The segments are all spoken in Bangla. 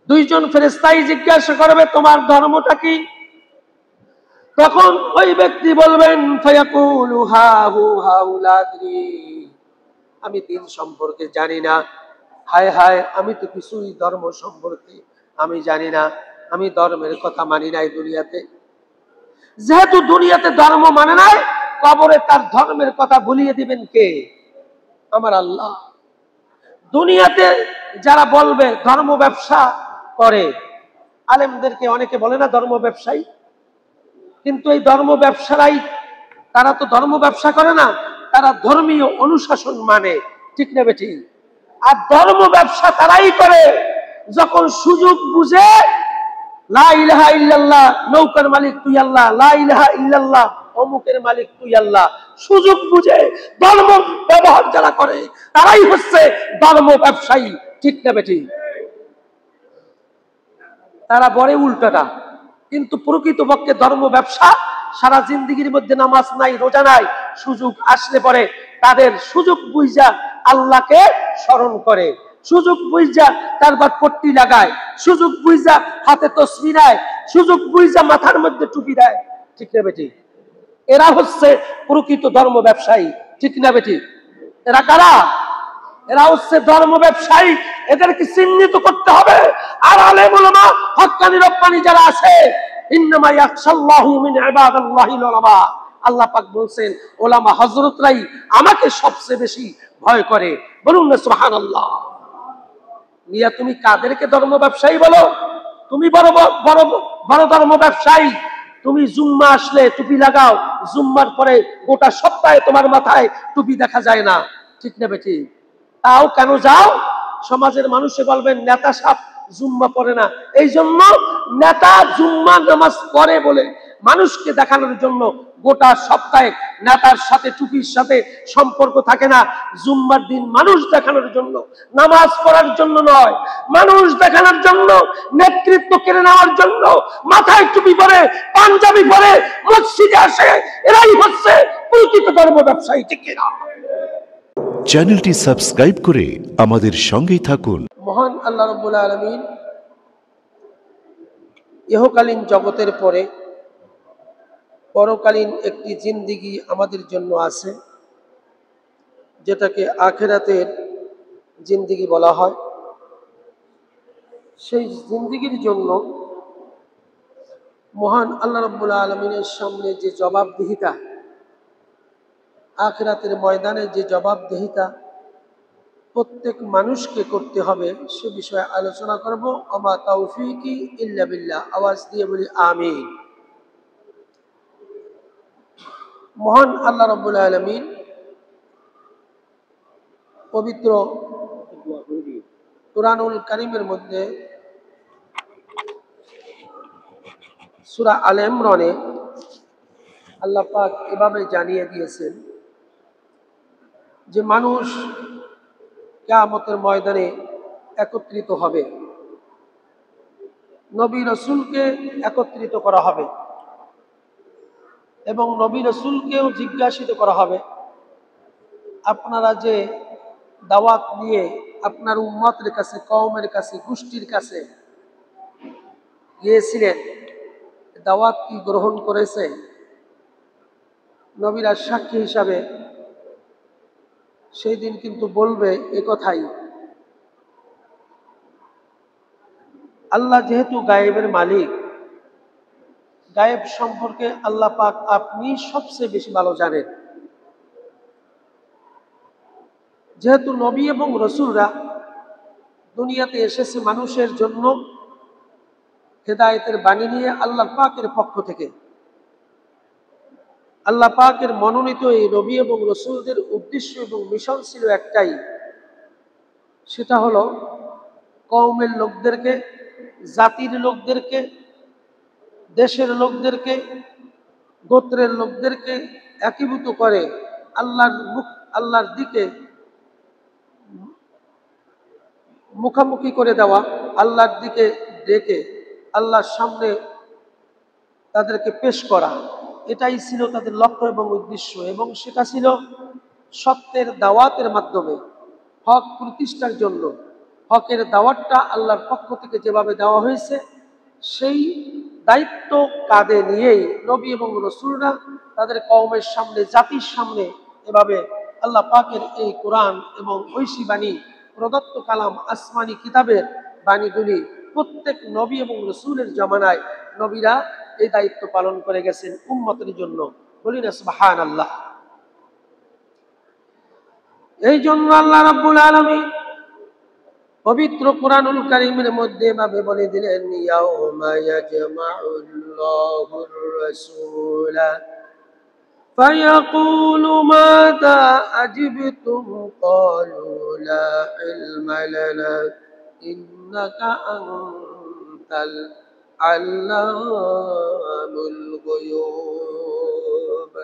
দুইজন ফেরেশতাই জিজ্ঞাসা করবে তোমার ধর্মটা কি? তখন ওই ব্যক্তি বলবেন ফায়াকুলু হা হু হাউলা আদরি, আমি দিন সম্পর্কে জানি না। হায় হায়, আমি তো কিছুই ধর্ম সম্পর্কে আমি জানি না, আমি ধর্মের কথা মানি নাই দুনিয়াতে। যেহেতু দুনিয়াতে ধর্ম মানে নাই, কবরে তার ধর্মের কথা ভুলিয়ে দিবেন কে? আমার আল্লাহ। দুনিয়াতে যারা বলবে ধর্ম ব্যবসা করে, আলেমদেরকে অনেকে বলে না ধর্ম ব্যবসায়ী, কিন্তু এই ধর্ম ব্যবসারাই, তারা তো ধর্ম ব্যবসা করে না, তারা ধর্মীয় অনুশাসন মানে, ঠিক না বেটি? আর ধর্ম ব্যবসা তারাই করে যখন সুযোগ বুঝে লা ইলাহা ইল্লাল্লাহ, নৌকার মালিক তুই আল্লাহ, লা ইলাহা ইল্লাল্লাহ, অমুকের মালিক তুই আল্লাহ, সুযোগ বুঝে ধর্ম ব্যবহার যারা করে তারাই হচ্ছে ধর্ম ব্যবসায়ী, ঠিক না বেটি? তারা বলে উল্টাটা, কিন্তু প্রকৃতপক্ষে ধর্ম ব্যবসা সারা জিন্দেগির মধ্যে নামাজ নাই, রোজা নাই, সুযোগ আসলে পরে তাদের সুযোগ বুঝা আল্লাহকে স্মরণ করে, সুযোগ বুঝা তারপর পট্টি লাগায়, সুযোগ বুঝা হাতে তসবিহ নেয়, সুযোগ বুঝা মাথার মধ্যে টুপি দেয়, ঠিক না বেটি? এরা হচ্ছে প্রকৃত ধর্ম ব্যবসায়ী, ঠিক না বেটি? এরা কারা? এরা হচ্ছে ধর্ম ব্যবসায়ী। এদেরকে চিহ্নিত করতে হবে। আর আলেম উলামা হক্কানি রব্বানি যারা আছে, ইন্নামা ইয়াখশাল্লাহু মিন ইবাদিল্লাহিল উলামা, আল্লাহ পাক বলেন উলামা হযরতরাই আমাকে সবচেয়ে বেশি ভয় করে। বলুন না সুবহানাল্লাহ। মিয়া তুমি কাদেরকে ধর্ম ব্যবসায়ী বলো? তুমি বড় বড় বড় ধর্ম ব্যবসায়ী। তুমি জুম্মা আসলে টুপি লাগাও, জুম্মার পরে গোটা সপ্তাহে তোমার মাথায় টুপি দেখা যায় না, ঠিক না বেটি? তাও কেন যাও? সমাজের মানুষে বলবেন নেতা সাহেব জুম্মা পড়ে না, এই জন্য নেতা জুম্মা নামাজ পড়ে বলে মানুষকে দেখানোর জন্য গোটা সপ্তাহে নেতার সাথে টুপির সাথে সম্পর্ক থাকে না। জুম্মার দিন মানুষ দেখানোর জন্য, নামাজ পড়ার জন্য নয়, মানুষ দেখানোর জন্য, নেতৃত্ব কেড়ে নেওয়ার জন্য মাথায় টুপি পরে, পাঞ্জাবি পরে মসজিদে আসে। এরাই হচ্ছে প্রকৃত ধর্ম ব্যবসায়ী, ঠিক না? চ্যানেলটি সাবস্ক্রাইব করে আমাদের সঙ্গেই থাকুন। মহান আল্লাহ রাব্বুল আলামিন ইহকালীন জগতের পরে পরকালীন একটি জিন্দেগি আমাদের জন্য আছে, যেটাকে আখিরাতের জিন্দেগি বলা হয়। সেই জিন্দেগির জন্য মহান আল্লাহ রাব্বুল আলামিনের সামনে যে জবাবদিহিতা, আখিরাতের ময়দানে যে জবাবদিহিতা প্রত্যেক মানুষকে করতে হবে, সে বিষয়ে আলোচনা করব। আমা তাওফীকি ইল্লা বিল্লাহ। আওয়াজ দিয়ে বলি আমিন। মহান আল্লাহ রাব্বুল আলামিন পবিত্র কুরআনুল কারীমের মধ্যে সূরা আলে ইমরানে আল্লাহ পাক এভাবে জানিয়ে দিয়েছেন যে মানুষ কিয়ামতের ময়দানে একত্রিত হবে, নবী রাসূলকে একত্রিত করা হবে এবং নবী রাসূলকেও জিজ্ঞাসিত করা হবে, আপনারা যে দাওয়াত নিয়ে আপনার উম্মতের কাছে, কওমের কাছে, গোষ্ঠীর কাছে গিয়েছিলেন, দাওয়াত কি গ্রহণ করেছে? নবীরা সাক্ষী হিসাবে সেই দিন কিন্তু বলবে এ কথাই। আল্লাহ যেহেতু গায়েবের মালিক, গায়েব সম্পর্কে আল্লাহ পাক আপনি সবচেয়ে বেশি ভালো জানেন। যেহেতু নবী এবং রাসূলরা দুনিয়াতে এসেছে মানুষের জন্য হেদায়েতের বাণী নিয়ে আল্লাহ পাকের পক্ষ থেকে, আল্লাহ পাকের মনোনীত এই নবী এবং রাসূলদের উদ্দেশ্য এবং মিশন ছিল একটাই, সেটা হলো কওমের লোকদেরকে, জাতির লোকদেরকে, দেশের লোকদেরকে, গোত্রের লোকদেরকে একীভূত করে আল্লাহর দিকে মুখামুখি করে দেওয়া, আল্লাহর দিকে ডেকে আল্লাহর সামনে তাদেরকে পেশ করা। এটাই ছিল তাদের লক্ষ্য এবং উদ্দেশ্য, এবং সেটা ছিল সত্যের দাওয়াতের মাধ্যমে, হক প্রতিষ্ঠার জন্য। হকের দাওয়াতটা আল্লাহর পক্ষ থেকে যেভাবে দেওয়া হয়েছে সেই দায়িত্ব কাঁধে নিয়েই নবী এবং রাসূলরা তাদের কওমের সামনে, জাতির সামনে এভাবে আল্লাহ পাকের এই কোরআন এবং ঐশী বাণী, প্রদত্ত কালাম, আসমানি কিতাবের বাণীগুলি প্রত্যেক নবী এবং রাসূলের জামানায় নবীরা এই দায়িত্ব পালন করে গেছেন উম্মতের জন্য। বলি না সুবহানাল্লাহ। এই জন্য আল্লাহ রাব্বুল আলামিন পবিত্র কুরআনুল কারীমের মধ্যে ভাবে বলে দিলেন, ইয়াউমা ইয়াজমাউল্লাহুর রাসূলা ফায়াকুলু মাযা আজিবতুম ক্বালু লা ইলমা লানা ইন্নাকা আনতাল আল্লামুল গুয়ুব।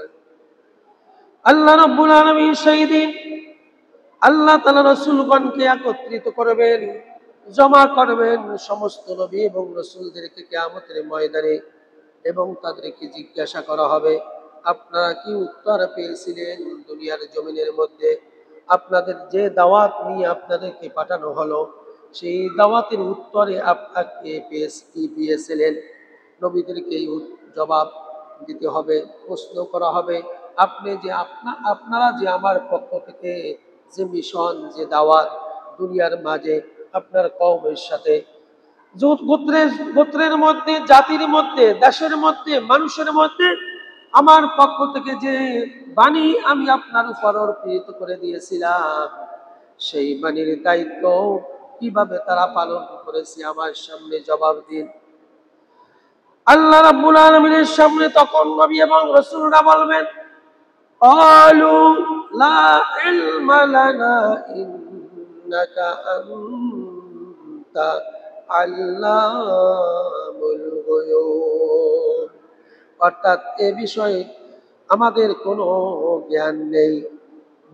আল্লাহ রাব্বুল আলামিন সেই দিন আল্লাহ তাআলা রাসূলগণকে একত্রিত করবেন, জমা করবেন সমস্ত নবী এবং রাসূলদেরকে কিয়ামতের ময়দানে, এবং তাদেরকে জিজ্ঞাসা করা হবে, আপনারা কি উত্তর পেয়েছিলেন দুনিয়ার জমিনের মধ্যে? আপনাদের যে দাওয়াত নিয়ে আপনাদেরকে পাঠানো হলো সেই দাওয়াতের উত্তরে আপনাকে কি পেয়েছিলেন? নবীদেরকে এই জবাব দিতে হবে, প্রশ্ন করা হবে, আপনি যে আপনারা যে আমার পক্ষ থেকে যে মিশন, যে দাওয়াত দুনিয়ার মাঝে আপনার কওমের সাথে, গোত্রের মধ্যে, জাতির মধ্যে, দেশের মধ্যে, মানুষের মধ্যে আমার পক্ষ থেকে যে বাণী আমি আপনার উপর অর্পিত করে দিয়েছিলাম সেই বাণীর দায়িত্ব কিভাবে তারা পালন করেছে আমার সামনে জবাব দিন। আল্লাহ রাব্বুল আলামিনের সামনে তখন নবী এবং রাসূলরা বলবেন, ক্বালু লা ইলমা লানা ইন্নাকা আনতা আল্লামুল গুয়ুব। অর্থাৎ এ বিষয়ে আমাদের কোনো জ্ঞান নেই,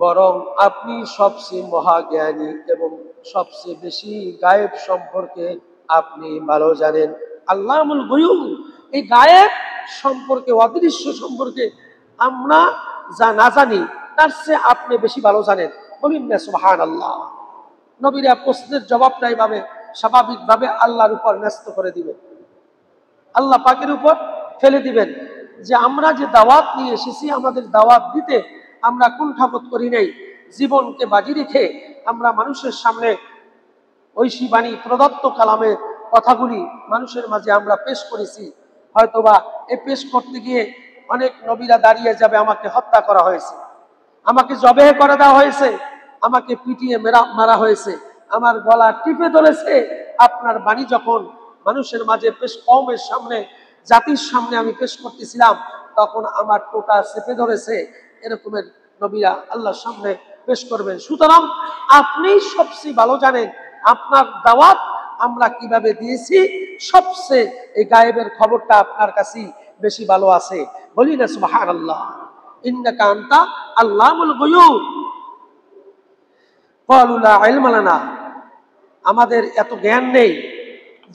বরং আপনি সবচেয়ে মহাজ্ঞানী এবং সবচেয়ে বেশি গায়েব সম্পর্কে আপনি ভালো জানেন। আল্লামুল গুয়ুব, এই গায়েব সম্পর্কে, অদৃশ্য সম্পর্কে আমরা যা না জানি তার চেয়ে আপনি বেশি ভালো জানেন। বলুন না সুবহানাল্লাহ। নবীরা প্রশ্নের জবাবটা এইভাবে স্বাভাবিকভাবে আল্লাহর উপর ন্যস্ত করে দিবেন, আল্লাহ পাকের উপর ফেলে দিবেন যে আমরা যে দাওয়াত নিয়ে এসেছি, আমাদের দাওয়াত দিতে আমরা কুণ্ঠাবোধ করি নাই। জীবনকে বাজি রেখে আমরা মানুষের সামনে ঐশী বাণী, প্রদত্ত কালামের কথাগুলি মানুষের মাঝে আমরা পেশ করেছি। হয়তোবা এই পেশ করতে গিয়ে অনেক নবীরা দাঁড়িয়ে যাবে, আমাকে হত্যা করা হয়েছে, আমাকে জবেহ করে দেওয়া হয়েছে, আমাকে পিটিয়ে মারা হয়েছে, আমার গলা টিপে ধরেছে। আপনার বাণী যখন মানুষের মাঝে পেশ, কওমের সামনে, জাতির সামনে আমি পেশ করতেছিলাম, তখন আমার টোটা চেপে ধরেছে। এরকমের নবীরা আল্লাহর সামনে পেশ করবেন। সুতরাং আপনি সবচেয়ে ভালো জানেন আপনার দাওয়াত আমরা কিভাবে দিয়েছি, সবচেয়ে এই গায়েবের খবরটা আপনার কাছেই বেশি ভালো আছে। বলি না সুবহানাল্লাহ। ইন্নাকা আনতা আল্লামুল গুয়ুব। ক্বালু লা ইলমা লানা, আমাদের এত জ্ঞান নেই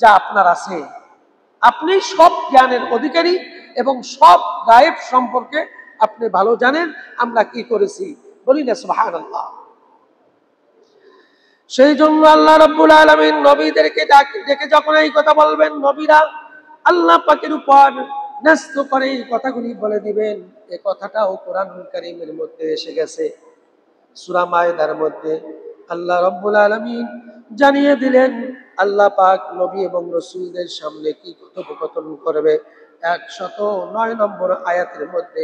যা আপনার আছে। আপনি সব জ্ঞানের অধিকারী এবং সব গায়েব সম্পর্কে আপনি ভালো জানেন আমরা কি করেছি। বলি না সুবহানাল্লাহ। সেই জন্য আল্লাহ রাব্বুল আলামিন নবীদেরকে ডেকে যখন এই কথা বলবেন, নবীরা আল্লাহ পাকের উপর ন্যস্ত করে এই কথাগুলি বলে দিবেন। এই কথাটাও কোরআনুল কারীমের মধ্যে এসে গেছে। সূরা মায়েদার মধ্যে আল্লাহ রাব্বুল আলামিন জানিয়ে দিলেন আল্লাহ পাক নবী এবং রাসূলদের সামনে কি কথোপকথন করবে। 109 নম্বর আয়াতের মধ্যে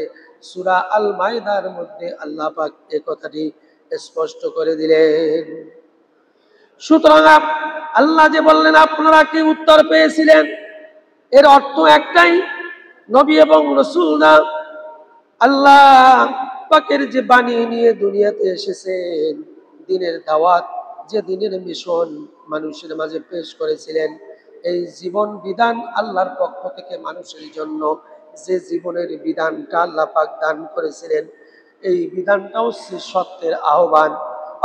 সূরা আল মায়েদার মধ্যে আল্লাহ পাক এই কথাটি স্পষ্ট করে দিলেন। সুতরাং আল্লাহ যে বললেন আপনারা কি উত্তর পেয়েছিলেন, এর অর্থ একটাই, নবী এবং রাসূলরা আল্লাহ পাকের যে বাণী নিয়ে দুনিয়াতে এসেছেন, দিনের দাওয়াত, যে দিনের মিশন মানুষের মাঝে পেশ করেছিলেন, এই জীবন বিধান আল্লাহর পক্ষ থেকে মানুষের জন্য যে জীবনের বিধানটা আল্লাহ পাক দান করেছিলেন, এই বিধানটা হচ্ছে সত্যের আহ্বান।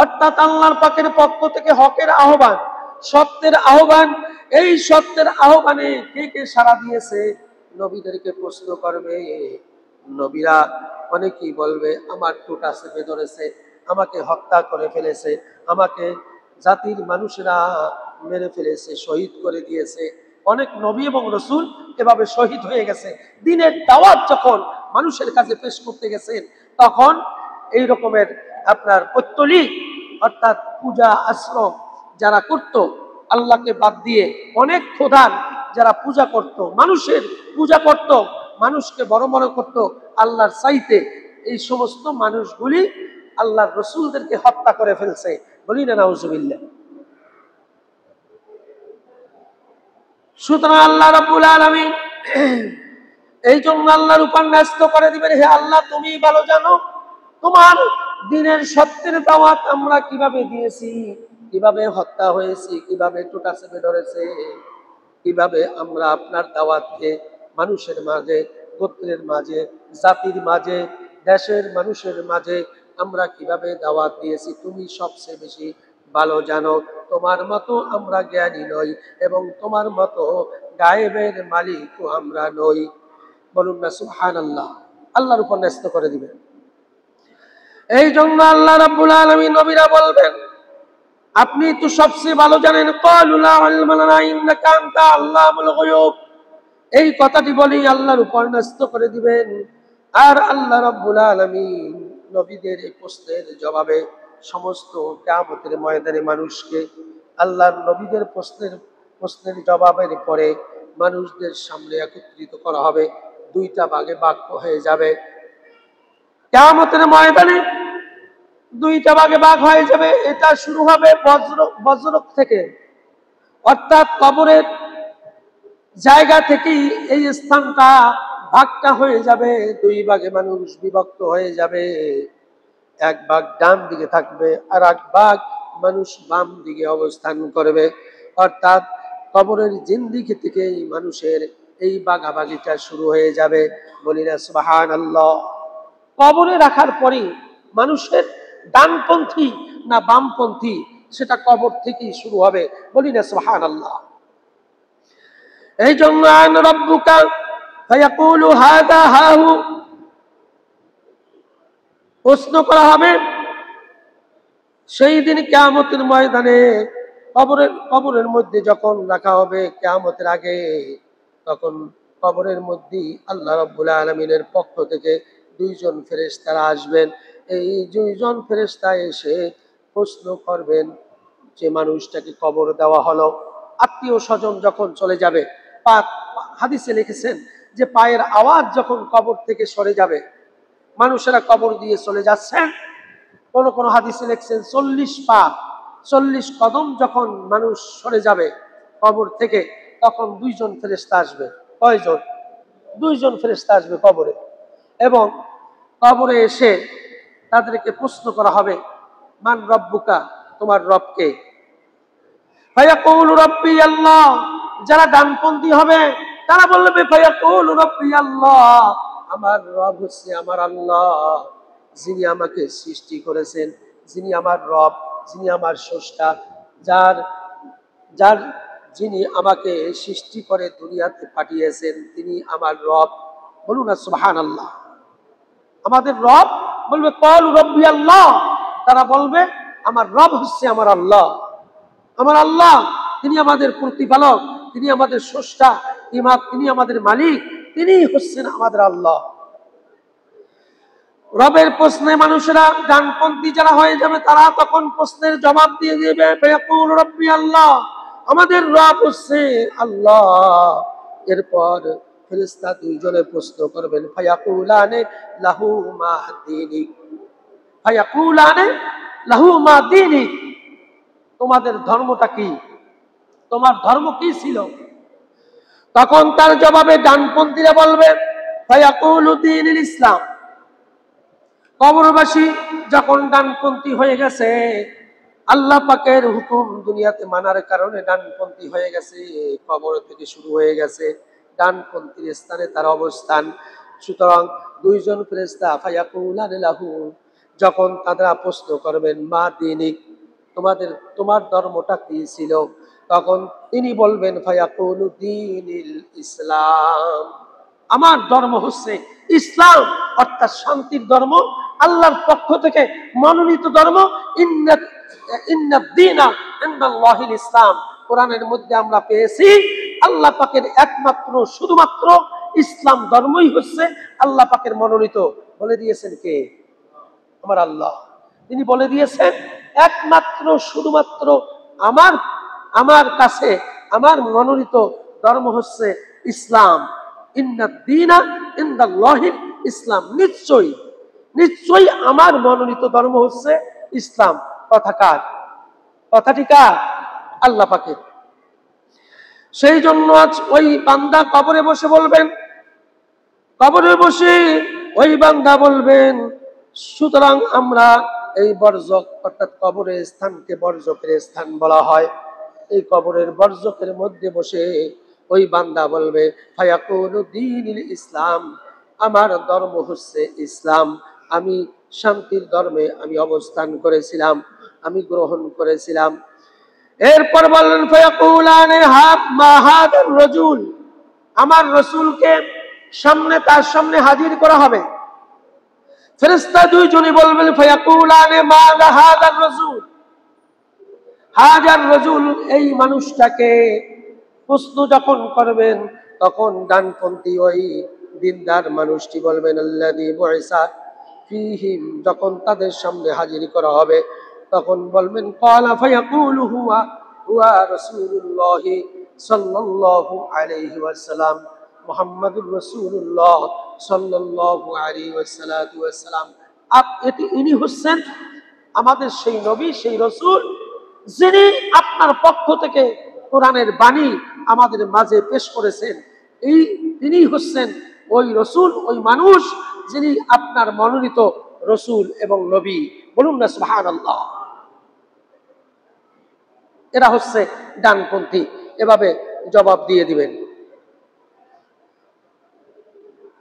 অর্থাৎ আল্লাহর পাকের পক্ষ থেকে হকের আহ্বান, সত্যের আহ্বান। এই সত্যের আহ্বানে কে কে সাড়া দিয়েছে? নবীদেরকে প্রশ্ন করবে। নবীরা অনেকেই বলবে আমার টোটা চেপে ধরেছে, আমাকে হত্যা করে ফেলেছে, আমাকে জাতির মানুষেরা মেরে ফেলেছে, শহীদ করে দিয়েছে। অনেক নবী এবং রাসূল এভাবে শহীদ হয়ে গেছে। দ্বীনের দাওয়াত যখন মানুষের কাছে পেশ করতে গেছেন, তখন এই রকমের আপনার পৌত্তলিক অর্থাৎ পূজা আশ্রম যারা করত আল্লাহকে বাদ দিয়ে, অনেক খোদার যারা পূজা করত, মানুষের পূজা করত, মানুষকে বড় বড় করত আল্লাহর চাইতে, এই সমস্ত মানুষগুলি আল্লাহর রাসূলদেরকে হত্যা করে ফেলছে। বলি না নাউজুবিল্লাহ। সুতরাং আল্লাহ রাব্বুল আলামিন এই জন্য আল্লাহর উপর ন্যস্ত করে দিবেন, হে আল্লাহ তুমি ভালো জানো তোমার দ্বীনের সত্যের দাওয়াত আমরা কিভাবে দিয়েছি, কিভাবে হত্যা হয়েছি, কিভাবে টোটা চেপে ধরেছে, কিভাবে আমরা আপনার দাওয়াতকে মানুষের মাঝে, গোত্রের মাঝে, জাতির মাঝে, দেশের মানুষের মাঝে আমরা কিভাবে দাওয়াত দিয়েছি তুমি সবচেয়ে বেশি ভালো জানো। তোমার মতো আমরা জ্ঞানী নই এবং তোমার মতো গায়েবের মালিকও আমরা নই। বলুন না সুবহানাল্লাহ। আল্লাহর উপর ন্যস্ত করে দিবেন। এই জন্য আল্লাহ রাব্বুল আলামিন নবীরা বলবেন আপনি তো সবচেয়ে ভালো জানেন, ক্বালু লা ইলমা লানা ইন্নাকা আনতা আল্লামুল গুয়ুব। এই কথাটি বলি আল্লাহর উপর ন্যস্ত করে দিবেন। আর আল্লাহ রাব্বুল আলামিন নবীদের এই প্রশ্নের জবাবে সমস্ত কিয়ামতের ময়দানে মানুষকে আল্লাহর নবীদের প্রশ্নের জবাবের পরে মানুষদের সামনে একত্রিত করা হবে, দুইটা ভাগে ভাগ হয়ে যাবে। কিয়ামতের ময়দানে দুইটা ভাগে ভাগ হয়ে যাবে। এটা শুরু হবে বজ্রক থেকে, অর্থাৎ কবরের জায়গা থেকেই এই স্থানটা ভাগটা হয়ে যাবে, দুই ভাগে মানুষ বিভক্ত হয়ে যাবে। এক ভাগ ডান দিকে থাকবে আর এক ভাগ মানুষ বাম দিকে অবস্থান করবে। অর্থাৎ কবরের জিন্দিগি থেকেই মানুষের এই ভাগাভাগিটা শুরু হয়ে যাবে। বলি না সুবহানাল্লাহ। কবরে রাখার পরে মানুষের ডানপন্থী না বামপন্থী সেটা কবর থেকেই শুরু হবে। বলি না সুবহানাল্লাহ। এই জন্য আন রাব্বুকা ফায়াকুলু হাযা হাহু, প্রশ্ন করা হবে সেই দিন কিয়ামতের ময়দানে। কবরের মধ্যে যখন রাখা হবে কিয়ামতের আগে, তখন কবরের মধ্যে আল্লাহ রাব্বুল আলামিনের পক্ষ থেকে দুইজন ফেরেশতারা আসবেন। এই দুইজন ফেরেশতা এসে প্রশ্ন করবেন যে মানুষটাকে কবর দেওয়া হলো, আত্মীয় স্বজন যখন চলে যাবে, হাদিসে লিখেছেন যে পায়ের আওয়াজ যখন কবর থেকে সরে যাবে, মানুষেরা কবর দিয়ে চলে যাচ্ছেন, কোন কোন হাদিসে লিখছেন 40 পা 40 কদম যখন মানুষ সরে যাবে কবর থেকে, তখন দুইজন ফেরেশতা আসবে। কয়জন? দুইজন ফেরেশতা আসবে কবরে, এবং কবরে এসে তাদেরকে প্রশ্ন করা হবে মান রব্বুকা, তোমার রব কে? ফায়াকুলু রাব্বি আল্লাহ। যারা ডানপন্থী হবে তারা বলবে ফায়াকুলু রাব্বি আল্লাহ, আমার রব হচ্ছে আমার আল্লাহ, যিনি আমাকে সৃষ্টি করেছেন, যিনি আমার রব, যিনি আমার স্রষ্টা, যিনি আমাকে সৃষ্টি করে দুনিয়াতে পাঠিয়েছেন, তিনি আমার রব। বলুন না সুবহানাল্লাহ। আমাদের রব বলবে ক্বালু রাব্বি আল্লাহ, তারা বলবে আমার রব হচ্ছে আমার আল্লাহ, আমার আল্লাহ তিনি আমাদের প্রতিপালক, তিনি আমাদের স্রষ্টা, তিনি আমাদের মালিক, তিনি হচ্ছেন আমাদের আল্লাহ। রবের প্রশ্নে মানুষেরা ডানপন্থী যারা হয়ে যাবে তারা তখন প্রশ্নের জবাব দিয়ে দেবে ফায়াকুল রাব্বি আল্লাহ, আমাদের রব হচ্ছে আল্লাহ। এরপর ফেরেশতা দুইজনে প্রশ্ন করবেন ফায়াকুলানে লাহু মা দীনিক, ফায়াকুলানে লাহু মা দীনিক, তোমাদের ধর্মটা কি, তোমার ধর্ম কি ছিল? তখন তার জবাবে ডানপন্থীরা বলবে ফায়াকুলু দীনুল ইসলাম। কবরবাসী যখন ডানপন্থী হয়ে গেছে, আল্লাহ পাকের হুকুম দুনিয়াতে মানার কারণে ডানপন্থী হয়ে গেছে, কবর থেকে শুরু হয়ে গেছে ডানপন্থীর স্থানে তার অবস্থান। সুতরাং দুইজন ফেরেশতা ফায়াকুলানে লাহু, যখন তারা প্রশ্ন করবেন মা দীনিক, তোমার ধর্মটা কি ছিল, তখন তিনি বলবেন ফায়াকুলু দীনুল ইসলাম, আমার ধর্ম হচ্ছে ইসলাম, অর্থাৎ শান্তির ধর্ম, আল্লাহর পক্ষ থেকে মনোনীত ধর্ম। ইন্নাদ দীনা ইনদাল্লাহিল ইসলাম। কোরআনের মধ্যে আমরা পেয়েছি আল্লাহ পাকের একমাত্র শুধুমাত্র ইসলাম ধর্মই হচ্ছে আল্লাহ পাকের মনোনীত। বলে দিয়েছেন কে? আমার আল্লাহ। তিনি বলে দিয়েছেন একমাত্র শুধুমাত্র আমার কাছে আমার মনোনীত ধর্ম হচ্ছে ইসলাম। ইন্নাদ দীনা ইনদাল্লাহিল ইসলাম। নিশ্চয়ই আমার মনোনীত ধর্ম হচ্ছে ইসলাম। কথা কার? কথাটি কার? আল্লাহ পাকের। সেই জন্য আজ ওই বান্দা কবরে বসে বলবেন, কবরে বসে ওই বান্দা বলবেন, সুতরাং আমরা এই বর্জক অর্থাৎ কবরের স্থানকে বর্জকের স্থান বলা হয়। এই কবরের বর্জকের মধ্যে বসে ওই বান্দা বলবে ফায়াকুলু দীনুল ইসলাম, আমার ধর্ম হচ্ছে ইসলাম। আমি শান্তির ধর্মে আমি অবস্থান করেছিলাম, আমি গ্রহণ করেছিলাম। এরপর বললেন ফায়াকুলানে মা হাদার রাজুল, আমার রাসূলকে তার সামনে হাজির করা হবে। ফেরেশতা দুইজনই বলবেন ফায়াকুলানে মা হাদার রাজুল, হাজার রাজুল, এই মানুষটাকে প্রশ্ন যখন করবেন তখন ডানপন্থী ওই দিনদার মানুষটি বলবেন আল্লাযী বুইসা ফীহিম, যখন তাদের সামনে হাজির করা হবে তখন বলবেন ক্বালা ফায়াকুলু হুয়া রাসূলুল্লাহ সাল্লাল্লাহু আলাইহি ওয়াসাল্লাম, মুহাম্মাদুর রাসূলুল্লাহ সাল্লাল্লাহু আলাইহি ওয়াসাল্লাম। ইনি হচ্ছেন আমাদের সেই নবী, সেই রাসূল, যিনি আপনার পক্ষ থেকে কোরআনের বাণী আমাদের মাঝে পেশ করেছেন। তিনি হচ্ছেন ওই রাসূল, ওই মানুষ যিনি আপনার মনোনীত রাসূল এবং নবী। বলুন না সুবহানাল্লাহ। এরা হচ্ছে ডানপন্থী। এভাবে জবাব দিয়ে দিবেন।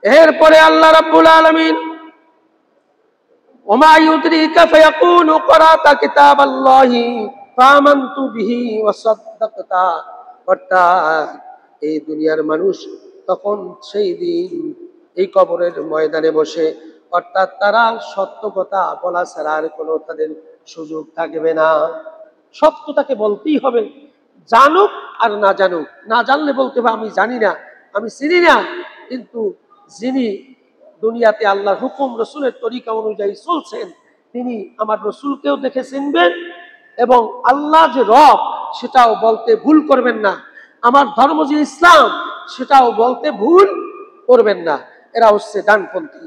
এরপরে আল্লাহ রাব্বুল আলামিন ওমা ইউদরিকা ফায়াকুলু ক্বারাতা কিতাবাল্লাহি ফামানতু বিহি ওয়া সাদ্দাকতা, অর্থাৎ এই দুনিয়ার মানুষ তখন সেই দিন এই কবরের ময়দানে বসে, অর্থাৎ তারা সত্য কথা বলা ছাড়া আর কোনো তাদের সুযোগ থাকবে না। সত্যটাকে বলতেই হবে, জানুক আর না জানুক। না জানলে বলতে হবে আমি জানি না, আমি চিনি না। কিন্তু যিনি দুনিয়াতে আল্লাহর হুকুম রসুলের তরিকা অনুযায়ী চলছেন, তিনি আমার রসুলকেও দেখে চিনবেন এবং আল্লাহ যে রব সেটাও বলতে ভুল করবেন না, আমার ধর্ম যে ইসলাম সেটাও বলতে ভুল করবেন না। এরা হচ্ছে ডানপন্থী।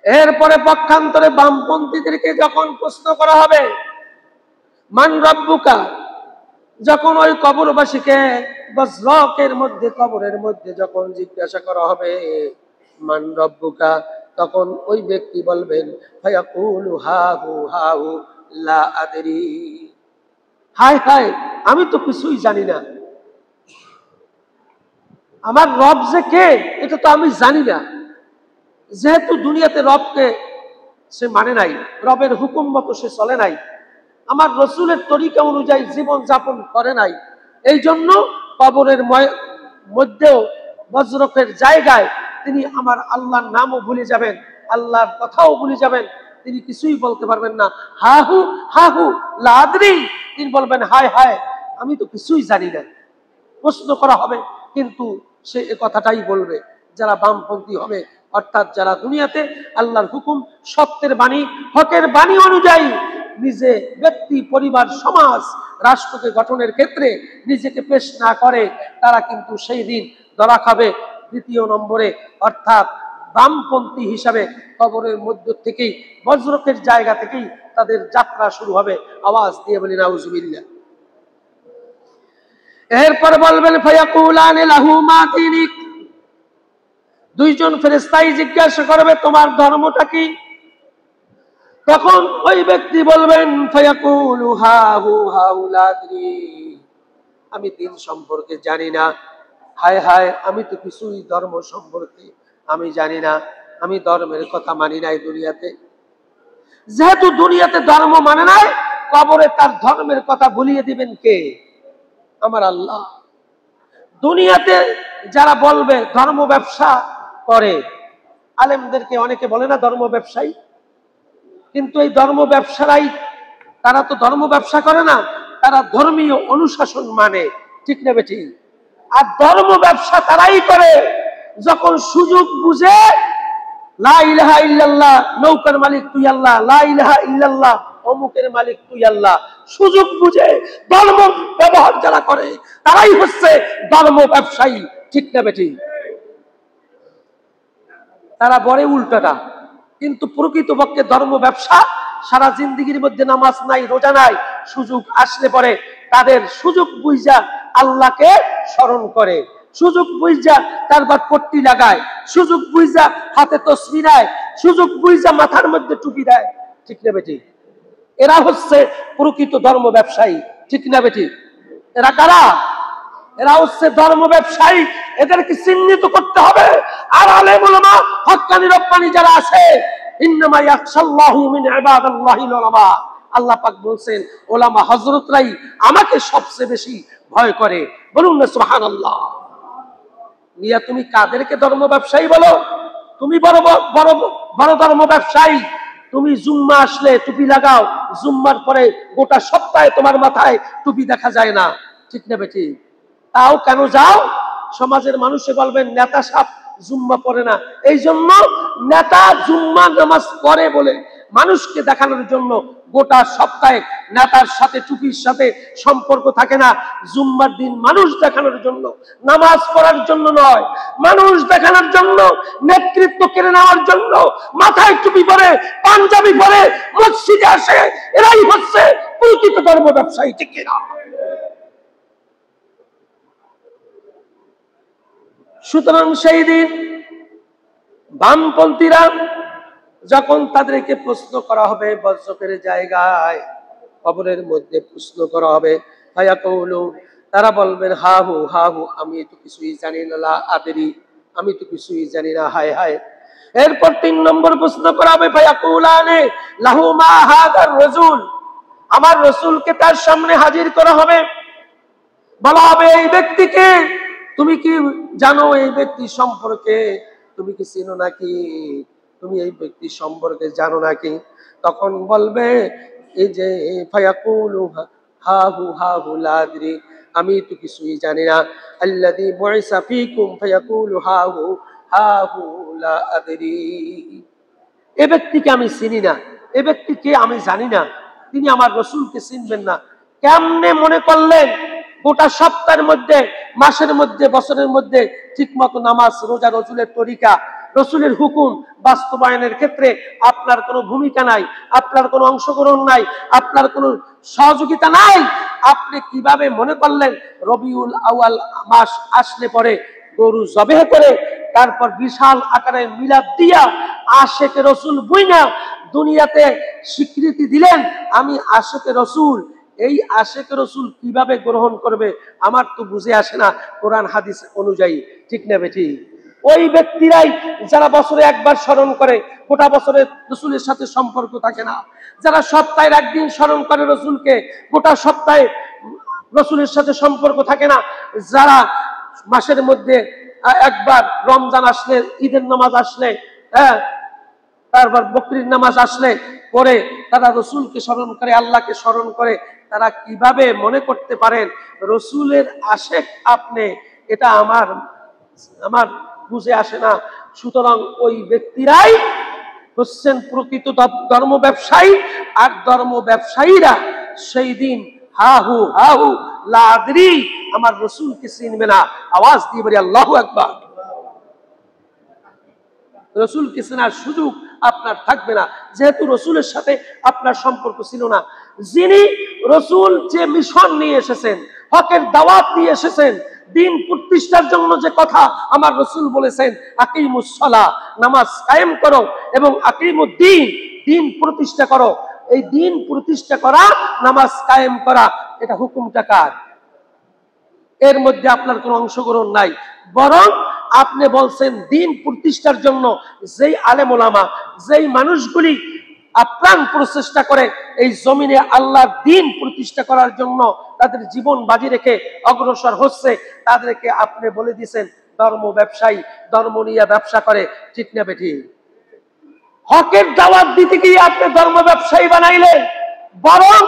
এরপরে পক্ষান্তরে বামপন্থীদেরকে যখন প্রশ্ন করা হবে মান রব্বুকা, যখন ওই কবরবাসীকে বজ্রকের মধ্যে কবরের মধ্যে যখন জিজ্ঞাসা করা হবে মান রব্বুকা, তখন ওই ব্যক্তি বলবেন ফায়াকুলু হাহু লা আদরি, হায় হায় আমি তো কিছুই জানি না, আমার রব যে কে এটা তো আমি জানি না। যেহেতু দুনিয়াতে রবকে সে মানে নাই, রবের হুকুম মতো সে চলে নাই, আমার রসুলের তরিকা অনুযায়ী জীবন যাপন করে নাই, এই জন্য কবরের মধ্যেও বজ্রকের জায়গায় তিনি আমার আল্লাহর নামও ভুলে যাবেন, আল্লাহর কথাও ভুলে যাবেন, তিনি কিছুই বলতে পারবেন না। হাহু লা আদরি, তিনি বলবেন হায় হায় আমি তো কিছুই জানি না। প্রশ্ন করা হবে কিন্তু সে এ কথাটাই বলবে। যারা বামপন্থী হবে, অর্থাৎ যারা দুনিয়াতে আল্লাহর হুকুম সত্যের বাণী হকের বাণী অনুযায়ী নিজে ব্যক্তি পরিবার সমাজ রাষ্ট্রকে গঠনের ক্ষেত্রে নিজেকে পেশ না করে, তারা কিন্তু সেই দিন ধরা খাবে দ্বিতীয় নম্বরে, অর্থাৎ বামপন্থী হিসাবে কবরের মধ্য থেকেই বজ্রকের জায়গা থেকেই তাদের যাত্রা শুরু হবে। আওয়াজ দিয়ে বলি নাউজুবিল্লাহ। এরপর বলবেন ফায়াকুলানি লাহু মা দীনিক, দুইজন ফেরেশতাই জিজ্ঞাসা করবে তোমার ধর্মটা কি? তখন ওই ব্যক্তি বলবেন ফায়াকুলু হাহু লা আদরি, আমি দিন সম্পর্কে জানি না, হায় হায় আমি তো কিছুই ধর্ম সম্পর্কে আমি জানি না, আমি ধর্মের কথা মানি নাই দুনিয়াতে। যেহেতু দুনিয়াতে ধর্ম মানে নাই, কবরে তার ধর্মের কথা ভুলিয়ে দিবেন কে? আমার আল্লাহ। দুনিয়াতে যারা বলবে ধর্ম ব্যবসা করে, আলেমদেরকে অনেকে বলে না ধর্ম ব্যবসায়ী, কিন্তু এই ধর্ম ব্যবসারাই তারা তো ধর্ম ব্যবসা করে না, তারা ধর্মীয় অনুশাসন মানে, ঠিক না বেটি? আর ধর্ম ব্যবসা তারাই করে যখন সুযোগ বুঝে লা ইলাহা ইল্লাল্লাহ, নৌকার মালিক তুই আল্লাহ, লা ইলাহা ইল্লাল্লাহ, অমুকের মালিক তুই আল্লাহ। সুযোগ বুঝে ধর্ম ব্যবহার যারা করে তারাই হচ্ছে ধর্ম ব্যবসায়ী, ঠিক না বেটি? তারা বলে উল্টাটা, কিন্তু প্রকৃতপক্ষে ধর্ম ব্যবসা সারা জিন্দিগির মধ্যে নামাজ নাই, রোজা নাই, সুযোগ আসলে পরে তাদের সুযোগ বুঝা আল্লাহকে স্মরণ করে, সুযোগ বুঝা তারপর পট্টি লাগায়, সুযোগ বুঝা হাতে তসবিহ নেয়, সুযোগ বুঝা মাথার মধ্যে টুপি দেয়, ঠিক না বেটি? এরা হচ্ছে প্রকৃত ধর্ম ব্যবসায়ী, ঠিক না বেটি? এরা কারা? এরা হচ্ছে ধর্ম ব্যবসায়ী। এদেরকে চিহ্নিত করতে হবে। আর আলেম উলামা হক্কানি রব্বানি যারা আছে, ইন্নামা ইয়াখশাল্লাহু মিন ইবাদিল্লাহিল উলামা, আল্লাহ পাক বলেন উলামা হযরতরাই আমাকে সবচেয়ে বেশি ভয় করে। বলুন না সুবহানাল্লাহ। মিয়া তুমি কাদেরকে ধর্ম ব্যবসায়ী বলো? তুমি বড় বড় বড় ধর্ম ব্যবসায়ী। তুমি জুম্মা আসলে টুপি লাগাও, জুম্মার পরে গোটা সপ্তাহে তোমার মাথায় টুপি দেখা যায় না, ঠিক না বেটি? তাও কেন যাও? সমাজের মানুষে বলবেন নেতা সাহেব জুম্মা পড়ে না, এই জন্য নেতা জুম্মা নামাজ পড়ে বলে মানুষকে দেখানোর জন্য গোটা সপ্তাহে নেতার সাথে টুপির সাথে সম্পর্ক থাকে না। জুম্মার দিন মানুষ দেখানোর জন্য, নামাজ পড়ার জন্য নয়, মানুষ দেখানোর জন্য, নেতৃত্ব কেড়ে নেওয়ার জন্য মাথায় টুপি পরে, পাঞ্জাবি পরে মসজিদে আসে। এরাই হচ্ছে প্রকৃত ধর্ম ব্যবসায়ী, ঠিক না? সুতরাং সেই দিন বামপন্থীরা যখন তাদেরকে প্রশ্ন করা হবে বজ্রকের জায়গায়, কবরের মধ্যে প্রশ্ন করা হবে, ফায়াকুলু, তারা বলবেন হাহু হাহু, আমি তো কিছুই জানি না, লা আদরি, আমি তো কিছুই জানি না, হায় হায়। এরপর 3 নম্বর প্রশ্ন করা হবে, ফায়াকুলানে লাহু মা হাদার রাজুল, আমার রাসূলকে তার সামনে হাজির করা হবে, বলা হবে এই ব্যক্তিকে তুমি কি জানো, এই ব্যক্তি সম্পর্কে তুমি কি চিনো নাকি, তুমি এই ব্যক্তি সম্পর্কে জানো নাকি? তখন বলবে এই যে ফায়াকুলু হাহু হাহু লা আদরি, আমি তো কিছুই জানি না। আল্লাযী বুইসা ফীকুম ফায়াকুলু হাহু হাহু লা আদরি, এই ব্যক্তিকে আমি চিনি না, এই ব্যক্তিকে আমি জানি না, তিনি আমার রাসূলকে চিনবেন না। কেমনে মনে করলেন গোটা সপ্তাহের মধ্যে, মাসের মধ্যে, বছরের মধ্যে ঠিকমতো নামাজ রোজা, রসুলের তরিকা, রসুলের হুকুম বাস্তবায়নের ক্ষেত্রে আপনার কোনো ভূমিকা নাই, আপনার কোনো অংশগ্রহণ নাই, আপনার কোনো সহযোগিতা নাই? আপনি কিভাবে মনে করলেন রবিউল আউয়াল মাস আসলে পরে গরু জবেহ করে তারপর বিশাল আকারে মিলাদ দিয়া আশেকে রসুল বুইনা দুনিয়াতে স্বীকৃতি দিলেন আমি আশেকে রসুল? এই আশেকে রসুল কিভাবে গ্রহণ করবে আমার তো বুঝে আসে না কোরআন হাদিস অনুযায়ী, ঠিক না বেঠি? ওই ব্যক্তিরাই যারা বছরে একবার স্মরণ করে, গোটা বছরে রসুলের সাথে সম্পর্ক থাকে না, যারা সপ্তাহের একদিন স্মরণ করে রসুলকে, গোটা সপ্তাহে রসুলের সাথে সম্পর্ক থাকে না, যারা মাসের মধ্যে একবার রমজান আসলে, ঈদের নামাজ আসলে, তারপর বকরির নামাজ আসলে পরে তারা রসুলকে স্মরণ করে, আল্লাহকে স্মরণ করে, তারা কিভাবে মনে করতে পারেন রসুলের আশেক আপনি? এটা আমার বুঝে আসে না। সুতরাং ওই ব্যক্তিরাই হচ্ছেন প্রকৃত ধর্ম ব্যবসায়ী। আর ধর্ম ব্যবসায়ীরা সেই দিন হাহু হাহু লা আদরি, আমার রসুলকে চিনবে না। আওয়াজ দিয়ে বলি আল্লাহু আকবার। রসুলকে চেনার সুযোগ আপনার থাকবে না, যেহেতু রসুলের সাথে আপনার সম্পর্ক ছিল না। যিনি রসুল যে মিশন নিয়ে এসেছেন, হকের দাওয়াত নিয়ে এসেছেন, দিন প্রতিষ্ঠার জন্য যে কথা আমার রসুল বলেছেন, আকিমুস সালাহ, নামাজ কায়েম করো, এবং আকিমুদ্দিন, দিন প্রতিষ্ঠা করো। এই দিন প্রতিষ্ঠা করা, নামাজ কায়েম করা, এটা হুকুমটা কার? এর মধ্যে আপনার কোনো অংশগ্রহণ নাই। বরং আপনি বলছেন দিন প্রতিষ্ঠার জন্য যেই আলেম ওলামা, যেই মানুষগুলি আপ্রাণ প্রচেষ্টা করে এই জমিনে আল্লাহর দিন প্রতিষ্ঠা করার জন্য তাদের জীবন বাজি রেখে অগ্রসর হচ্ছে, তাদেরকে আপনি বলে দিয়েছেন ধর্ম ব্যবসায়ী, ধর্ম নিয়ে ব্যবসা করে, ঠিক না বেঠি? হকের দাওয়াত দিতে গিয়ে আপনি ধর্ম ব্যবসায়ী বানাইলেন। বরং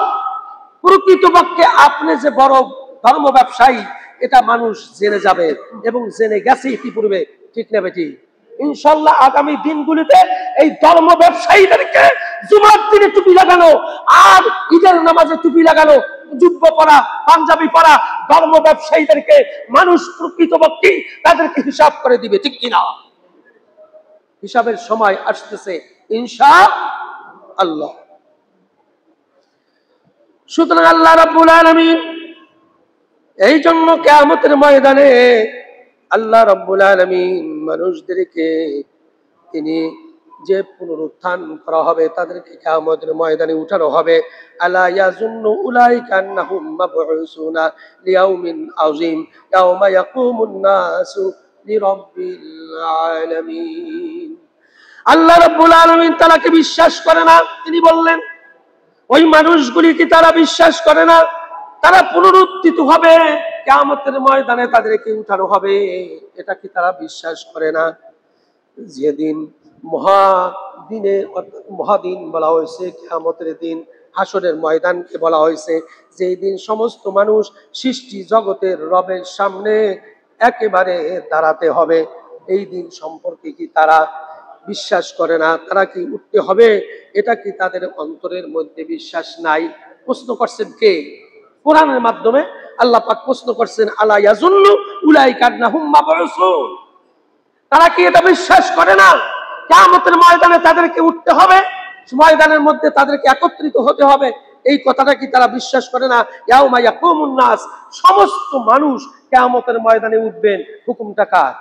প্রকৃতপক্ষে আপনি যে বড় ধর্ম ব্যবসায়ী এটা মানুষ জেনে যাবে এবং জেনে গেছে ইতিপূর্বে, ঠিক না বেটি? ইনশাল্লাহ আগামী দিনগুলিতে এই ধর্ম ব্যবসায়ীদেরকে জুমার দিনে টুপি লাগানো আর ঈদের নামাজে টুপি লাগানো, জুব্বা পরা, পাঞ্জাবি পরা ধর্ম ব্যবসায়ীদেরকে মানুষ প্রকৃতপক্ষে তাদেরকে হিসাব করে দিবে, ঠিক কিনা? হিসাবের সময় আসতেছে ইনশাআল্লাহ। সুতরাং আল্লাহ রাব্বুল আলামিন এই জন্য কিয়ামতের ময়দানে আল্লাহ রাব্বুল আলামিন মানুষদেরকে তিনি যে পুনরুত্থান করা হবে, তাদেরকে কিয়ামতের ময়দানে উঠানো হবে। আলা ইয়াজুন্নু উলাইকা আন্নাহুম মাবউসুনা লিয়াউমিন আযীম ইয়াওমা ইয়াকুমুন নাসু লিরাব্বিল আলামিন। আল্লাহ রাব্বুল আলামিন তারাকে বিশ্বাস করে না। তিনি বললেন ওই মানুষগুলি কি তারা বিশ্বাস করে না তারা পুনরুত্থিত হবে, কিয়ামতের ময়দানে তাদেরকে উঠানো হবে, এটা কি তারা বিশ্বাস করে না? যেদিন মহাদিনে মহাদিন বলা হয়েছে, কিয়ামতের দিন, হাসরের ময়দানকে বলা হয়েছে, যেই দিন সমস্ত মানুষ সৃষ্টি জগতের রবের সামনে একেবারে দাঁড়াতে হবে, এই দিন সম্পর্কে কি তারা বিশ্বাস করে না? তারা কি উঠতে হবে, এটা কি তাদের অন্তরের মধ্যে বিশ্বাস নাই? প্রশ্ন করছেন কে? কোরআনের মাধ্যমে আল্লাহ পাক প্রশ্ন করছেন আলা ইয়াজুন্নু উলাইকা আন্নাহুম মাবউসুন। তারা কি এটা বিশ্বাস করে না কিয়ামতের ময়দানে তাদেরকে উঠতে হবে, ময়দানের মধ্যে তাদেরকে একত্রিত হতে হবে? এই কথাটা কি তারা বিশ্বাস করে না? ইয়াউমা ইয়াকুমুন নাস, সমস্ত মানুষ কিয়ামতের ময়দানে উঠবেন, হুকুমটা কার?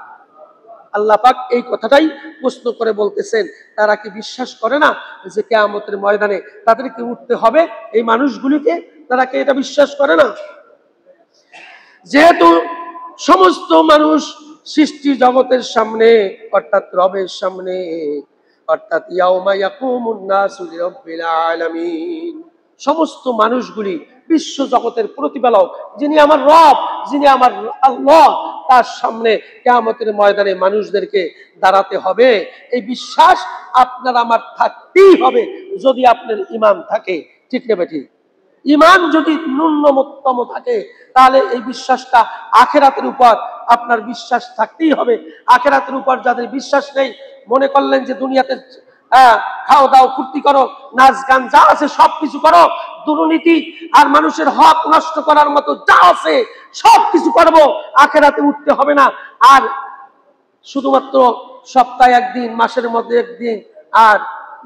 আল্লাহ পাক এই কথাটাই প্রশ্ন করে বলতেছেন, তারা কি বিশ্বাস করে না যে কিয়ামতের ময়দানে তাদেরকে উঠতে হবে, এই মানুষগুলিকে? তারা কি এটা বিশ্বাস করে না? যেহেতু সমস্ত মানুষ সৃষ্টি জগতের সামনে অর্থাৎ রবের সামনে, অর্থাৎ ইয়াউমা ইয়াকুমুন নাসু লিরাব্বিল আলামিন, সমস্ত মানুষগুলি বিশ্ব জগতের প্রতিপালক যিনি আমার রব, যিনি আমার আল্লাহ, তার সামনে কিয়ামতের ময়দানে মানুষদেরকে দাঁড়াতে হবে। এই বিশ্বাস আপনার আমার থাকতেই হবে যদি আপনার ঈমান থাকে, ঠিক না বেঠিক? ঈমান যদি ন্যূনতম থাকে তাহলে এই বিশ্বাসটা আখিরাতের উপর আপনার বিশ্বাস থাকতেই হবে। আখিরাতের উপর যাদের বিশ্বাস নেই, মনে করলেন যে দুনিয়াতে খাও দাও ফুর্তি করো, নাচ গান যা আছে সবকিছু করো, দুর্নীতি আর মানুষের হক নষ্ট করার মতো যা আছে সবকিছু করবো, আখিরাতে উঠতে হবে না। আর শুধুমাত্র সপ্তাহে একদিন, মাসের মধ্যে একদিন, আর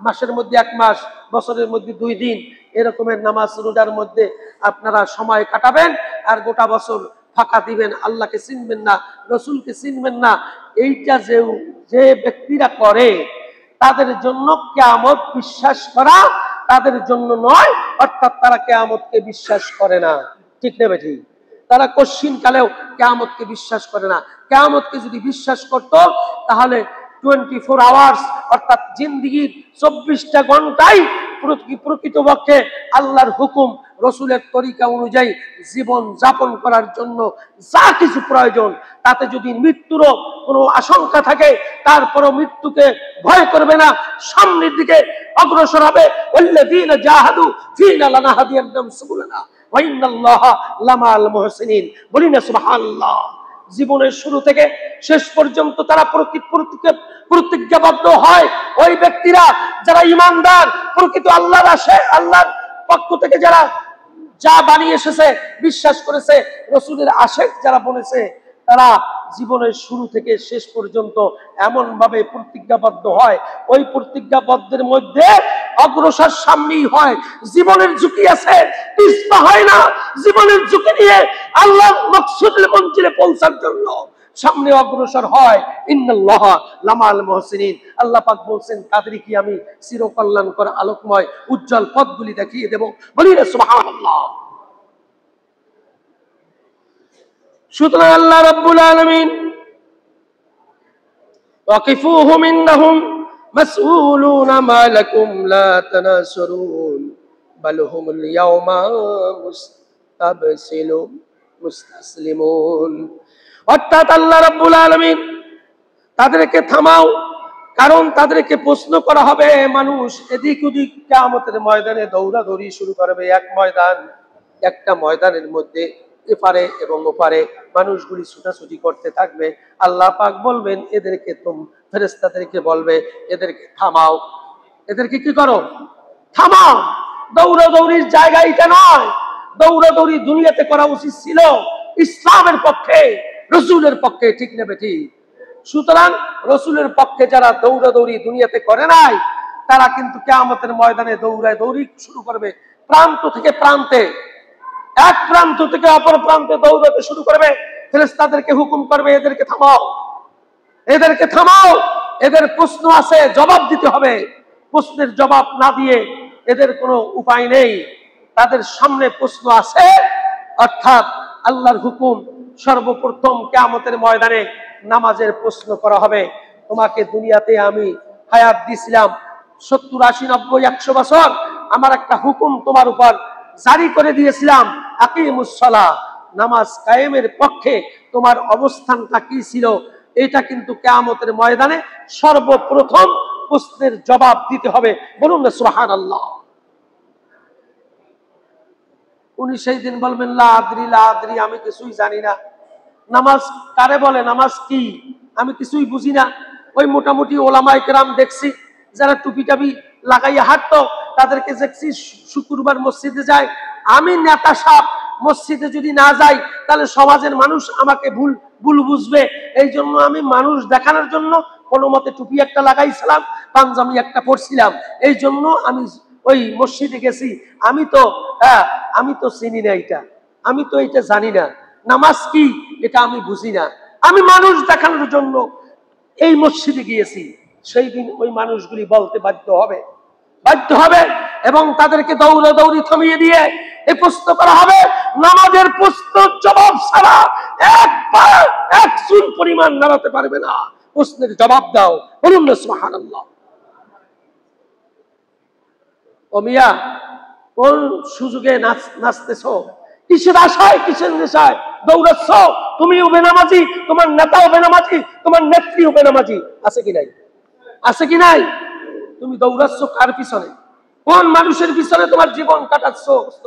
মাসের মধ্যে এক মাস, বছরের মধ্যে 2 দিন এরকমের নামাজ রোজার মধ্যে আপনারা সময় কাটাবেন আর গোটা বছর ফাঁকা দিবেন, আল্লাহকে চিনবেন না, রসুলকে চিনবেন না। এইটা যে ব্যক্তিরা করে তাদের জন্য কিয়ামত বিশ্বাস করা তাদের জন্য নয়, অর্থাৎ তারা কিয়ামতকে বিশ্বাস করে না, ঠিক না বেঠিক? তারা কশিন কালেও কিয়ামতকে বিশ্বাস করে না। কিয়ামতকে যদি বিশ্বাস করত তাহলে 24 আওয়ার্স অর্থাৎ জিন্দেগির 24টা ঘন্টাই প্রকৃতপক্ষে আল্লাহর হুকুম রসুলের তরিকা অনুযায়ী জীবন যাপন করার জন্য যা কিছু প্রয়োজন, তাতে যদি মৃত্যুরও কোনো আশঙ্কা থাকে তারপরও মৃত্যুকে ভয় করবে না, সামনের দিকে অগ্রসর হবে। ওয়াল্লাযীনা জাহাদু ফীনা লানাহদিয়ান্নাহুম সুবুলানা ওয়া ইন্নাল্লাহা লামাল মুহসিনিন। বলি না সুবহানাল্লাহ। জীবনের শুরু থেকে শেষ পর্যন্ত তারা প্রতিজ্ঞাবদ্ধ হয় ওই ব্যক্তিরা যারা ঈমানদার, প্রকৃত আল্লাহর আশে আল্লাহর পক্ষ থেকে যারা যা বানিয়ে এসেছে বিশ্বাস করেছে, রসুলের আশেক যারা বলেছে, তারা জীবনের শুরু থেকে শেষ পর্যন্ত এমন ভাবে প্রতিজ্ঞাবদ্ধ হয়, ওই প্রতিজ্ঞাবদ্ধের মধ্যে অগ্রসর সামনেই হয়। জীবনের ঝুঁকি আছে, পিছপা হয় না, জীবনের ঝুঁকি নিয়ে আল্লাহর মাকসুদুল মঞ্জিলে পৌঁছার জন্য সামনে অগ্রসর হয়। ইন্নাল্লাহা লামাল মুহসিনিন। আল্লাহ পাক বলছেন তাদেরকে আমি চিরকল্যাণকর আলোকময় উজ্জ্বল পথগুলি দেখিয়ে দেব। বলি না সুবহানাল্লাহ। সুতরাং আল্লাহ রাব্বুল আলামিন ওয়াকিফুহুম ইন্নাহুম মাসউলুনা মা লাকুম লা তানাসুরুন বাল হুমুল ইয়াওমা মুস্তাসলিমুন। অর্থাৎ আল্লাহ রাব্বুল আলামিন তাদেরকে থামাও, কারণ তাদেরকে প্রশ্ন করা হবে। মানুষ এদিক ওদিক কিয়ামতের ময়দানে দৌড়াদৌড়ি শুরু করবে। একটা ময়দানের মধ্যে এপারে এবং ওপারে মানুষগুলি ছুটাছুটি করতে থাকবে। আল্লাহ পাক বলবেন এদেরকে ফেরেশতাদেরকে বলবে এদেরকে থামাও, এদেরকে কি করো, থামাও। দৌড়াদৌড়ির জায়গা এটা নয়। দৌড়াদৌড়ি দুনিয়াতে করা উচিত ছিল ইসলামের পক্ষে, রাসূলের পক্ষে, ঠিক না বেঠিক? সুতরাং রাসূলের পক্ষে যারা দৌড়াদৌড়ি দুনিয়াতে করে নাই, তারা কিন্তু কিয়ামতের ময়দানে দৌড়ি শুরু করবে। প্রান্ত থেকে প্রান্তে, এক প্রান্ত থেকে অপর প্রান্তে দৌড়াতে শুরু করবে। ফেরেশতাদেরকে হুকুম করবে এদেরকে থামাও, এদেরকে থামাও। এদের প্রশ্ন আছে, জবাব দিতে হবে। প্রশ্নের জবাব না দিয়ে এদের কোনো উপায় নেই। তাদের সামনে প্রশ্ন আছে, অর্থাৎ আল্লাহর হুকুম। সর্বপ্রথম কিয়ামতের ময়দানে নামাজের প্রশ্ন করা হবে। তোমাকে দুনিয়াতে আমি হায়াত দিয়েছিলাম 70, 80, 90, 100 বছর। আমার একটা হুকুম তোমার উপর জারি করে দিয়েছিলাম, আকিমুস সালাহ, নামাজ কায়েমের পক্ষে তোমার অবস্থানটা কি ছিল? এটা কিন্তু কিয়ামতের ময়দানে সর্বপ্রথম প্রশ্নের জবাব দিতে হবে। বলুন না সুবহানাল্লাহ। উনি সেই দিন বলবেন লা আদরি, লা আদরি, আমি কিছুই জানি না। নামাজ কারে বলে, নামাজ কি আমি কিছুই বুঝি না। ওই মোটামুটি ওলামায়ে কেরাম দেখছি যারা টুপি টাপি লাগাইয়া হাঁটতো, তাদেরকে দেখছি শুক্রবার মসজিদে যায়। আমি নেতা সাহেব মসজিদে যদি না যাই তাহলে সমাজের মানুষ আমাকে ভুল বুঝবে। এই জন্য আমি মানুষ দেখানোর জন্য কোনো মতে টুপি একটা লাগাইছিলাম, পাঞ্জাবি একটা পরছিলাম। এই জন্য আমি ওই মসজিদে গেছি। আমি তো চিনি না এটা, আমি তো এটা জানি না। নামাজ কি এটা আমি বুঝি না। আমি মানুষ দেখানোর জন্য এই মসজিদে গিয়েছি। সেই দিন ওই মানুষগুলি বলতে বাধ্য হবে এবং তাদেরকে দৌড়াদৌড়ি থামিয়ে দিয়ে এই প্রশ্ন করা হবে। নামাজের প্রশ্ন জবাব ছাড়া এক চুল পরিমাণ নাড়াতে পারবে না। প্রশ্নের জবাব দাও। বলুন না সুবহানাল্লাহ। ও মিয়া, কোন সুযোগে নাচতেছো? কিসের আশায়, কিসের নেশায় দৌড়াচ্ছ? তুমিও বেনামাজি, তোমার নেতাও বেনামাজি, তোমার নেত্রীও বেনামাজি। আছে কি নাই? আছে কি নাই? তুমি দৌড়াচ্ছ কার পিছনে? কোন মানুষের পিছনে তোমার জীবন কাটাচ্ছ?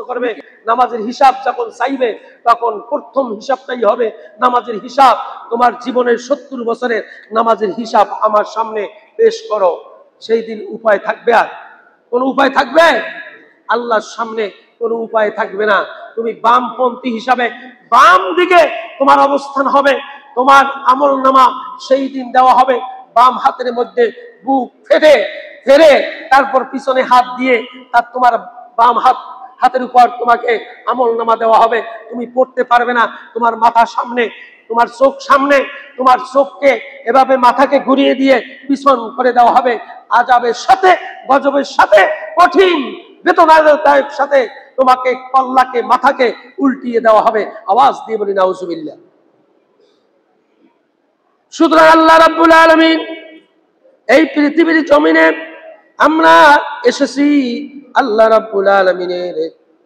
করবে নামাজের হিসাব যখন চাইবে তখন প্রথম হিসাবটাই হবে নামাজের হিসাব। তোমার জীবনের 70 বছরের নামাজের হিসাব আমার সামনে পেশ করো। সেই দিন উপায় থাকবে? আর কোন উপায় থাকবে? আল্লাহর সামনে কোনো উপায় থাকবে না। তুমি বামপন্থী হিসাবে বাম দিকে তোমার অবস্থান হবে। তোমার আমলনামা সেই দিন দেওয়া হবে বাম হাতের মধ্যে। বুক ফেরে তারপর পিছনে হাত দিয়ে তার তোমার বাম হাতের উপর তোমাকে আমলনামা দেওয়া হবে। তুমি পড়তে পারবে না। তোমার মাথার সামনে, তোমার চোখ সামনে, তোমার চোখকে এভাবে মাথাকে ঘুরিয়ে দিয়ে পিছন করে দেওয়া হবে। আযাবের সাথে, গজবের সাথে, কঠিন বেদনাদায়ক সাথে তোমাকে কল্লাকে, মাথাকে উল্টিয়ে দেওয়া হবে। আওয়াজ দিয়ে বলি নাউজুবিল্লাহ। সুতরাং আল্লাহ রাব্বুল আলামিন এই পৃথিবীর জমিনে আমরা এসেছি আল্লাহ রাব্বুল আলামিনের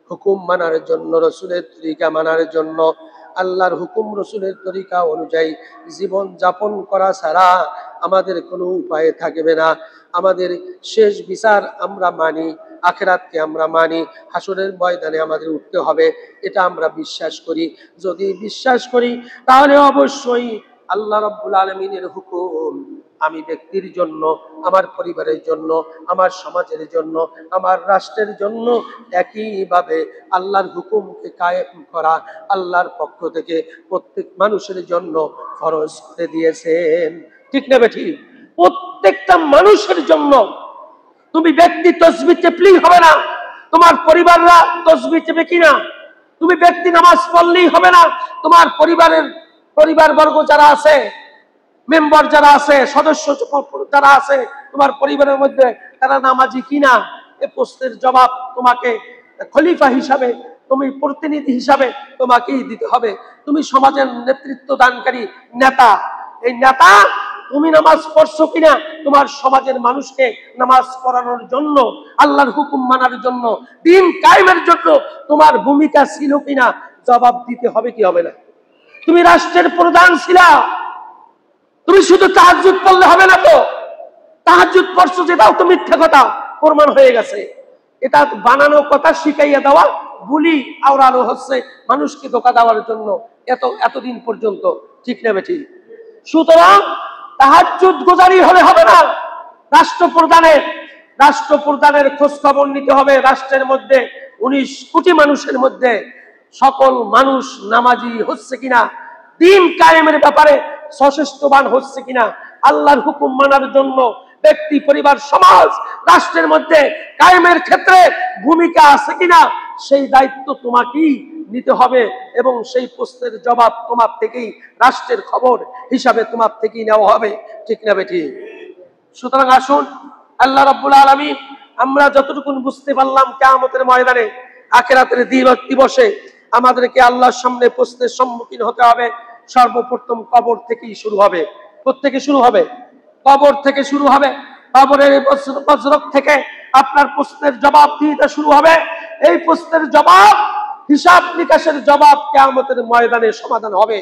হুকুম মানার জন্য, রাসূলের তরিকা মানার জন্য। আল্লাহর হুকুম রাসূলের তরিকা অনুযায়ী জীবন যাপন করা ছাড়া আমাদের কোনো উপায় থাকবে না। আমাদের শেষ বিচার আমরা মানি, আখিরাতকে আমরা মানি, হাসরের ময়দানে আমাদের উঠতে হবে, এটা আমরা বিশ্বাস করি। যদি বিশ্বাস করি তাহলে অবশ্যই আল্লাহ রাব্বুল আলামিনের হুকুম আমি ব্যক্তির জন্য, আমার পরিবারের জন্য, আমার সমাজের জন্য, আমার রাষ্ট্রের জন্য একইভাবে আল্লাহর হুকুমকে কায়েম করা আল্লাহর পক্ষ থেকে প্রত্যেক মানুষের জন্য ফরজ করে দিয়েছেন। ঠিক না বেঠিক? প্রত্যেকটা মানুষের জন্য। তুমি ব্যক্তি তাসবিহ চেপলেই হবে না, তোমার পরিবাররা তাসবিহ চেপে কিনা। তুমি ব্যক্তি নামাজ পড়লেই হবে না, তোমার পরিবারবর্গ যারা আছে, মেম্বার যারা আছে, সদস্য যারা আছে তোমার পরিবারের মধ্যে, তারা নামাজি কিনা। এই প্রশ্নের জবাব তোমাকে খলিফা হিসাবে, তুমি প্রতিনিধি হিসাবে তোমাকেই দিতে হবে। তুমি সমাজের নেতৃত্ব দানকারী নেতা। এই নেতা তুমি নামাজ পড়ছো কিনা, তোমার সমাজের মানুষকে নামাজ পড়ানোর জন্য, আল্লাহর হুকুম মানার জন্য, দ্বীন কায়েমের জন্য তোমার ভূমিকা ছিল কিনা, জবাব দিতে হবে কি হবে না? তুমি রাষ্ট্রের প্রধান ছিলা, তুমি শুধু তাহাজ্জুদ পড়লে হবে না তো। তাহাজ্জুদ পড়ছো, যেটাও তো মিথ্যা কথা প্রমাণ হয়ে গেছে। এটা বানানো কথা শিখাইয়া দেওয়া, বুলি আওড়ানো হচ্ছে মানুষকে ধোঁকা দেওয়ার জন্য এতদিন পর্যন্ত, ঠিক না বেঠিক? সুতরাং তাহাজ্জুদ গুজারি হলে হবে না। রাষ্ট্রপ্রধানের খোঁজ খবর নিতে হবে। রাষ্ট্রের মধ্যে 19 কোটি মানুষের মধ্যে সকল মানুষ নামাজি হচ্ছে কিনা, দিন কায়েমের ব্যাপারে সচেষ্টবান হচ্ছে কিনা, আল্লাহর হুকুম মানার জন্য ব্যক্তি, পরিবার, সমাজ, রাষ্ট্রের মধ্যে কায়েমের ক্ষেত্রে ভূমিকা আছে কিনা, সেই দায়িত্ব তোমাকেই নিতে হবে এবং সেই প্রশ্নের জবাব তোমার থেকেই, রাষ্ট্রের খবর হিসাবে তোমার থেকেই নেওয়া হবে, ঠিক না বেঠিক? সুতরাং আসুন, আল্লাহ রাব্বুল আলামিন আমরা যতটুকু বুঝতে পারলাম, কিয়ামতের ময়দানে, আখিরাতের দিবসে আমাদেরকে আল্লাহর সামনে প্রশ্নের সম্মুখীন হতে হবে। সর্বপ্রথম কবর থেকেই শুরু হবে। কোত্থেকে শুরু হবে? কবর থেকে শুরু হবে। কবরের বজ্রক থেকে আপনার প্রশ্নের জবাব দিতে শুরু হবে। এই প্রশ্নের জবাব, হিসাব নিকাশের জবাব কিয়ামতের ময়দানে সমাধান হবে।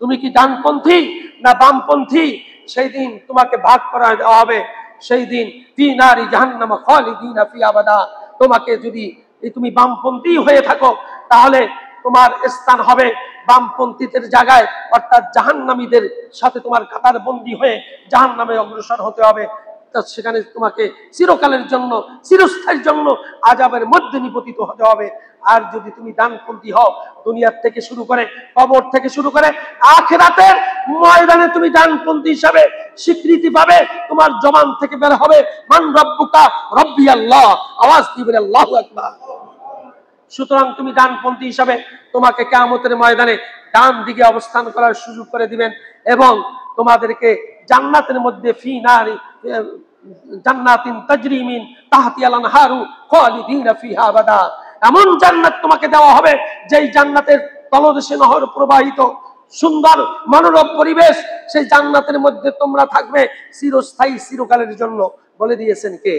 তুমি কি ডানপন্থী না বামপন্থী, সেই দিন তোমাকে ভাগ করা দেওয়া হবে। সেই দিন ফি নারি জাহান্নাম খালিদিনা ফিহা আবাদা। তোমাকে যদি তুমি বামপন্থী হয়ে থাকো, তাহলে তোমার স্থান হবে বামপন্থীদের জায়গায়, অর্থাৎ জাহান্নামীদের সাথে তোমার কাতার বন্দী হয়ে জাহান্নামে অগ্রসর হতে হবে। সেখানে তোমাকে চিরকালের জন্য, চিরস্থায়ীর জন্য আযাবের মধ্যে নিপতিত হতে হবে। আর যদি তুমি ডানপন্থী হও, দুনিয়ার থেকে শুরু করে, কবর থেকে শুরু করে আখিরাতের ময়দানে তুমি ডানপন্থী হিসাবে স্বীকৃতি পাবে। তোমার জবান থেকে বের হবে মান রব্বুকা, রব্বি আল্লাহ, আওয়াজ দিবেন আল্লাহু আকবার। সুতরাং তুমি ডানপন্থী হিসাবে তোমাকে কিয়ামতের ময়দানে ডান দিকে অবস্থান করার সুযোগ করে দিবেন এবং তোমাদেরকে জান্নাতের মধ্যে ফি নারি জান্নাতিন তাজরি মিন তাহতিহাল আনহারু খালিদিনা ফিহা আবাদা, এমন জান্নাত তোমাকে দেওয়া হবে যেই জান্নাতের তলদেশে নহর প্রবাহিত, সুন্দর মনোরম পরিবেশ। সেই জান্নাতের মধ্যে তোমরা থাকবে চিরস্থায়ী, চিরকালের জন্য। বলে দিয়েছেন কে?